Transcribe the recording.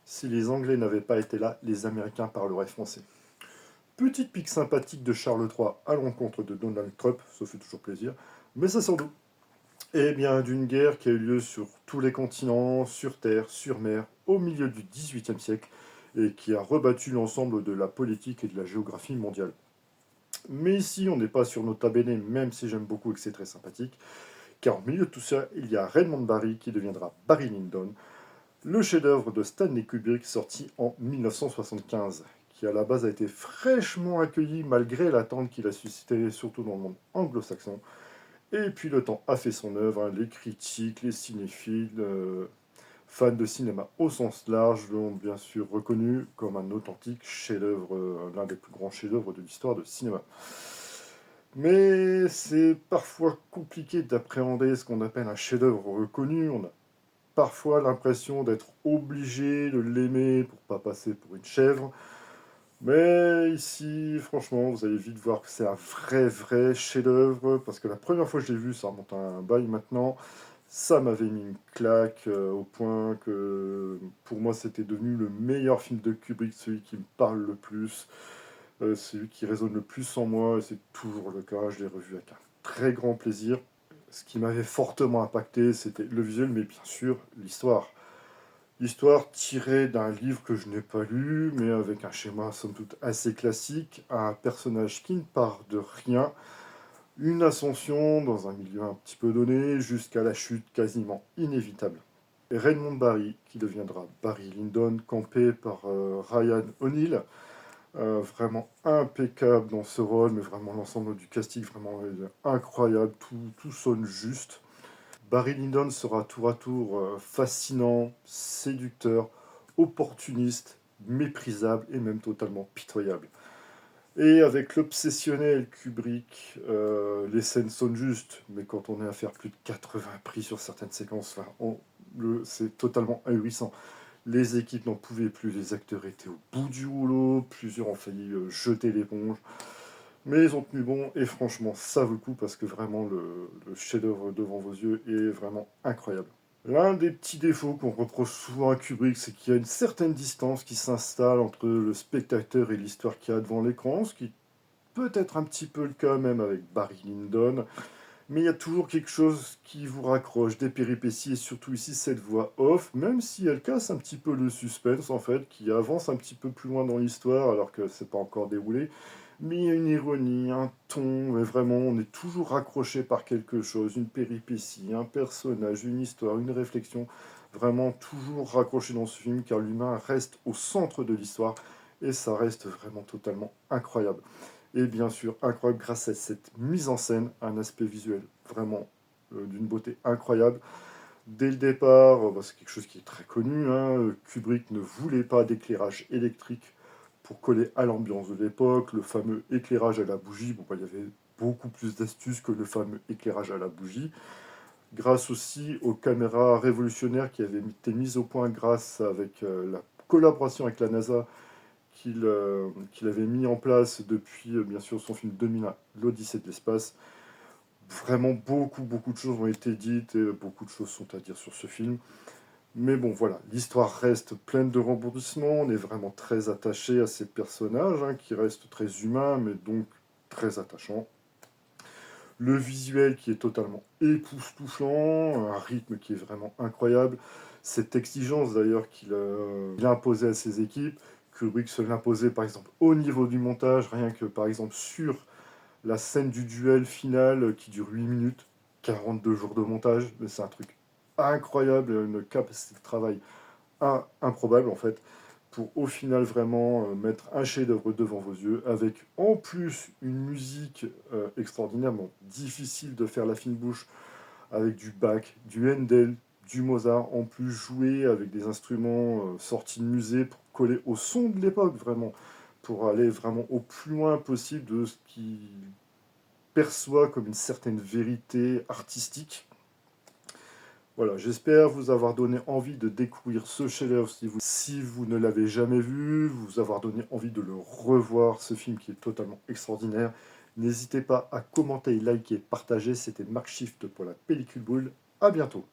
Si les Anglais n'avaient pas été là, les Américains parleraient français. Petite pique sympathique de Charles III à l'encontre de Donald Trump, ça fait toujours plaisir, mais ça sort d'où? Eh bien, d'une guerre qui a eu lieu sur tous les continents, sur terre, sur mer, au milieu du XVIIIe siècle, et qui a rebattu l'ensemble de la politique et de la géographie mondiale. Mais ici, on n'est pas sur Nota Bene, même si j'aime beaucoup et que c'est très sympathique, car au milieu de tout ça, il y a Raymond Barry qui deviendra Barry Lyndon, le chef-d'œuvre de Stanley Kubrick sorti en 1975, qui à la base a été fraîchement accueilli malgré l'attente qu'il a suscité, surtout dans le monde anglo-saxon. Et puis le temps a fait son œuvre, hein. Les critiques, les cinéphiles, fans de cinéma au sens large l'ont bien sûr reconnu comme un authentique chef-d'œuvre, l'un des plus grands chefs-d'œuvre de l'histoire du cinéma. Mais c'est parfois compliqué d'appréhender ce qu'on appelle un chef-d'œuvre reconnu. On a parfois l'impression d'être obligé de l'aimer pour pas passer pour une chèvre. Mais ici, franchement, vous allez vite voir que c'est un vrai chef-d'œuvre. Parce que la première fois que je l'ai vu, ça remonte à un bail maintenant, ça m'avait mis une claque au point que pour moi c'était devenu le meilleur film de Kubrick, celui qui me parle le plus, celui qui résonne le plus en moi, et c'est toujours le cas. Je l'ai revu avec un très grand plaisir. Ce qui m'avait fortement impacté, c'était le visuel, mais bien sûr l'histoire. L'histoire tirée d'un livre que je n'ai pas lu, mais avec un schéma somme toute assez classique, un personnage qui ne part de rien, une ascension dans un milieu un petit peu donné, jusqu'à la chute quasiment inévitable. Et Raymond Barry, qui deviendra Barry Lyndon, campé par Ryan O'Neal, vraiment impeccable dans ce rôle, mais vraiment l'ensemble du casting, vraiment incroyable, tout sonne juste. Barry Lyndon sera tour à tour fascinant, séducteur, opportuniste, méprisable et même totalement pitoyable. Et avec l'obsessionnel Kubrick, les scènes sonnent justes, mais quand on est à faire plus de 80 prix sur certaines séquences, enfin, c'est totalement ahurissant. Les équipes n'en pouvaient plus, les acteurs étaient au bout du rouleau, plusieurs ont failli jeter l'éponge. Mais ils ont tenu bon, et franchement, ça vaut le coup parce que vraiment, le chef-d'œuvre devant vos yeux est vraiment incroyable. L'un des petits défauts qu'on reproche souvent à Kubrick, c'est qu'il y a une certaine distance qui s'installe entre le spectateur et l'histoire qu'il y a devant l'écran, ce qui peut être un petit peu le cas même avec Barry Lyndon, mais il y a toujours quelque chose qui vous raccroche, des péripéties, et surtout ici cette voix off, même si elle casse un petit peu le suspense en fait, qui avance un petit peu plus loin dans l'histoire alors que c'est pas encore déroulé. Mais il y a une ironie, un ton, mais vraiment on est toujours raccroché par quelque chose, une péripétie, un personnage, une histoire, une réflexion, vraiment toujours raccroché dans ce film car l'humain reste au centre de l'histoire et ça reste vraiment totalement incroyable. Et bien sûr, incroyable grâce à cette mise en scène, un aspect visuel vraiment d'une beauté incroyable. Dès le départ, c'est quelque chose qui est très connu, hein, Kubrick ne voulait pas d'éclairage électrique pour coller à l'ambiance de l'époque, le fameux éclairage à la bougie. Bon, il y avait beaucoup plus d'astuces que le fameux éclairage à la bougie. Grâce aussi aux caméras révolutionnaires qui avaient été mises au point grâce avec la collaboration avec la NASA qu'il avait mis en place depuis, bien sûr, son film 2001, l'Odyssée de l'espace. Vraiment, beaucoup de choses ont été dites et beaucoup de choses sont à dire sur ce film. Mais bon, voilà, l'histoire reste pleine de rebondissements. On est vraiment très attaché à ces personnages, hein, qui restent très humains, mais donc très attachants. Le visuel qui est totalement époustouflant, un rythme qui est vraiment incroyable. Cette exigence d'ailleurs qu'il a imposée à ses équipes, Kubrick se l'imposait par exemple au niveau du montage, rien que par exemple sur la scène du duel final qui dure 8 minutes, 42 jours de montage, mais c'est un truc incroyable, une capacité de travail improbable en fait, pour au final vraiment mettre un chef-d'œuvre devant vos yeux, avec en plus une musique extraordinairement difficile de faire la fine bouche, avec du Bach, du Handel, du Mozart, en plus joué avec des instruments sortis de musée pour coller au son de l'époque vraiment, pour aller vraiment au plus loin possible de ce qu'il perçoit comme une certaine vérité artistique. Voilà, j'espère vous avoir donné envie de découvrir ce chef-d'œuvre si vous ne l'avez jamais vu, vous avoir donné envie de le revoir, ce film qui est totalement extraordinaire. N'hésitez pas à commenter, liker, partager. C'était Marc Shift pour la Pellicule Boule. À bientôt.